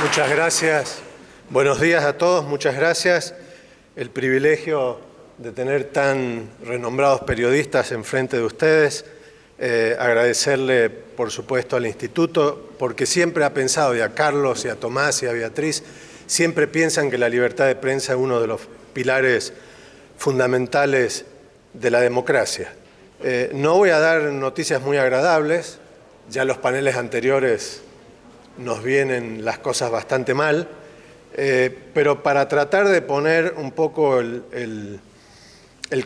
Muchas gracias. Buenos días a todos, muchas gracias. El privilegio de tener tan renombrados periodistas enfrente de ustedes. Agradecerle, por supuesto, al Instituto, porque siempre ha pensado, y a Carlos, y a Tomás, y a Beatriz, siempre piensan que la libertad de prensa es uno de los pilares fundamentales de la democracia. No voy a dar noticias muy agradables, ya los paneles anteriores nos vienen las cosas bastante mal, pero para tratar de poner un poco el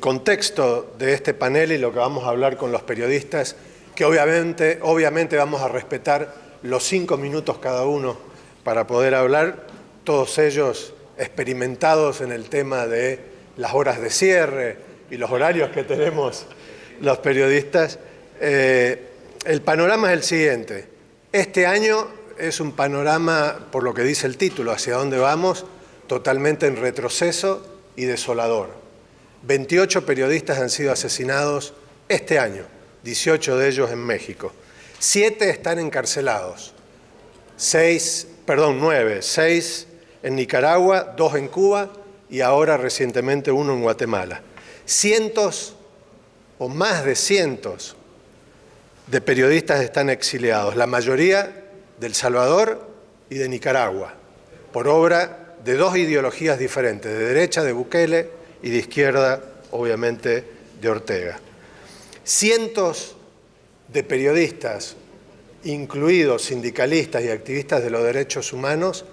contexto de este panel y lo que vamos a hablar con los periodistas, que obviamente vamos a respetar los 5 minutos cada uno para poder hablar, todos ellos experimentados en el tema de las horas de cierre y los horarios que tenemos los periodistas. El panorama es el siguiente. Este año es un panorama, por lo que dice el título, hacia dónde vamos, totalmente en retroceso y desolador. 28 periodistas han sido asesinados este año, 18 de ellos en México. 7 están encarcelados, 9, 6 en Nicaragua, 2 en Cuba y ahora recientemente 1 en Guatemala. Cientos o más de cientos de periodistas están exiliados, la mayoría de El Salvador y de Nicaragua, por obra de 2 ideologías diferentes, de derecha de Bukele y de izquierda, obviamente, de Ortega. Cientos de periodistas, incluidos sindicalistas y activistas de los derechos humanos,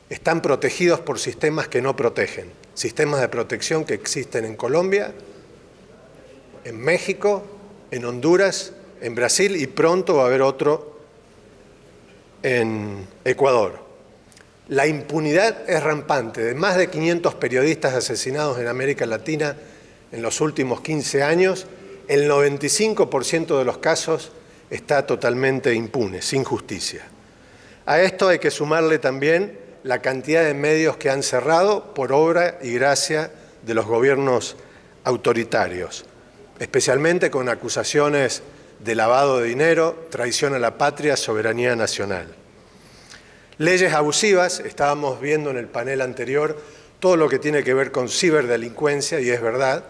están protegidos por sistemas que no protegen, sistemas de protección que existen en Colombia, en México, en Honduras, en Brasil y pronto va a haber otro en Ecuador. La impunidad es rampante. De más de 500 periodistas asesinados en América Latina en los últimos 15 años, el 95% de los casos está totalmente impune, sin justicia. A esto hay que sumarle también la cantidad de medios que han cerrado por obra y gracia de los gobiernos autoritarios, especialmente con acusaciones de lavado de dinero, traición a la patria, soberanía nacional. Leyes abusivas, estábamos viendo en el panel anterior todo lo que tiene que ver con ciberdelincuencia, y es verdad,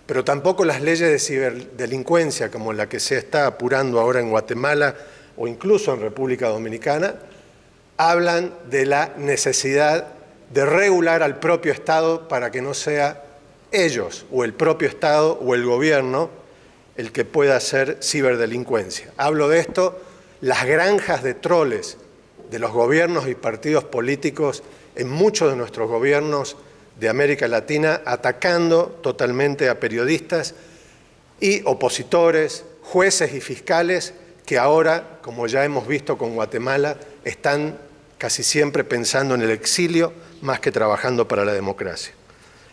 pero tampoco las leyes de ciberdelincuencia, como la que se está apurando ahora en Guatemala o incluso en República Dominicana, hablan de la necesidad de regular al propio Estado para que no sea ellos o el propio Estado o el gobierno el que pueda hacer ciberdelincuencia. Hablo de esto, las granjas de troles de los gobiernos y partidos políticos en muchos de nuestros gobiernos de América Latina, atacando totalmente a periodistas y opositores, jueces y fiscales que ahora, como ya hemos visto con Guatemala, están casi siempre pensando en el exilio más que trabajando para la democracia.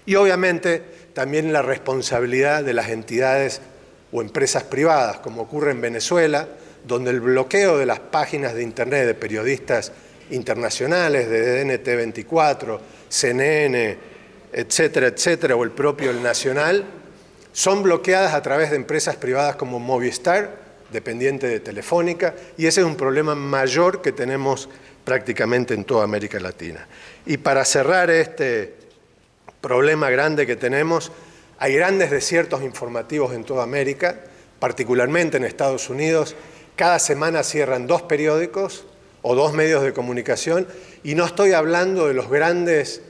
Y obviamente también la responsabilidad de las entidades o empresas privadas, como ocurre en Venezuela, donde el bloqueo de las páginas de Internet de periodistas internacionales, de DNT24, CNN, etcétera, etcétera, o el propio El Nacional, son bloqueadas a través de empresas privadas como Movistar, dependiente de Telefónica, y ese es un problema mayor que tenemos prácticamente en toda América Latina. Y para cerrar este problema grande que tenemos, hay grandes desiertos informativos en toda América, particularmente en Estados Unidos. Cada semana cierran 2 periódicos o 2 medios de comunicación, y no estoy hablando de los grandes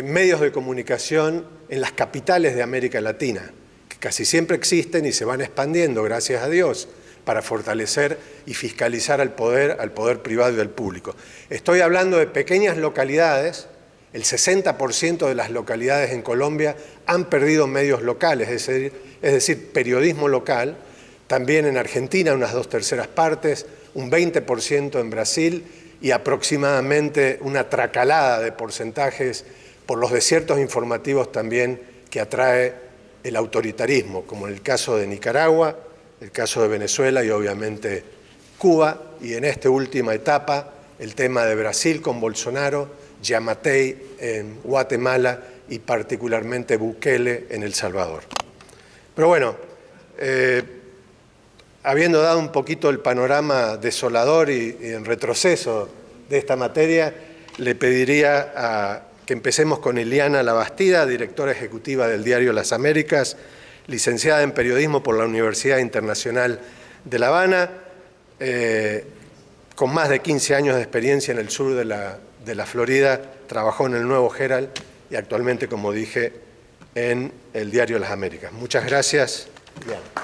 medios de comunicación en las capitales de América Latina, que casi siempre existen y se van expandiendo, gracias a Dios, para fortalecer y fiscalizar al poder privado y al público. Estoy hablando de pequeñas localidades. El 60% de las localidades en Colombia han perdido medios locales, es decir, periodismo local. También en Argentina unas 2/3 partes, un 20% en Brasil y aproximadamente una tracalada de porcentajes por los desiertos informativos también que atrae el autoritarismo, como en el caso de Nicaragua, el caso de Venezuela y obviamente Cuba, y en esta última etapa el tema de Brasil con Bolsonaro, Yamatei en Guatemala y particularmente Bukele en El Salvador. Pero bueno, habiendo dado un poquito el panorama desolador y en retroceso de esta materia, le pediría que empecemos con Iliana Labastida, directora ejecutiva del diario Las Américas, licenciada en Periodismo por la Universidad Internacional de La Habana, con más de 15 años de experiencia en el sur de la Florida, trabajó en el Nuevo Herald y actualmente, como dije, en el diario Las Américas. Muchas gracias. Bien.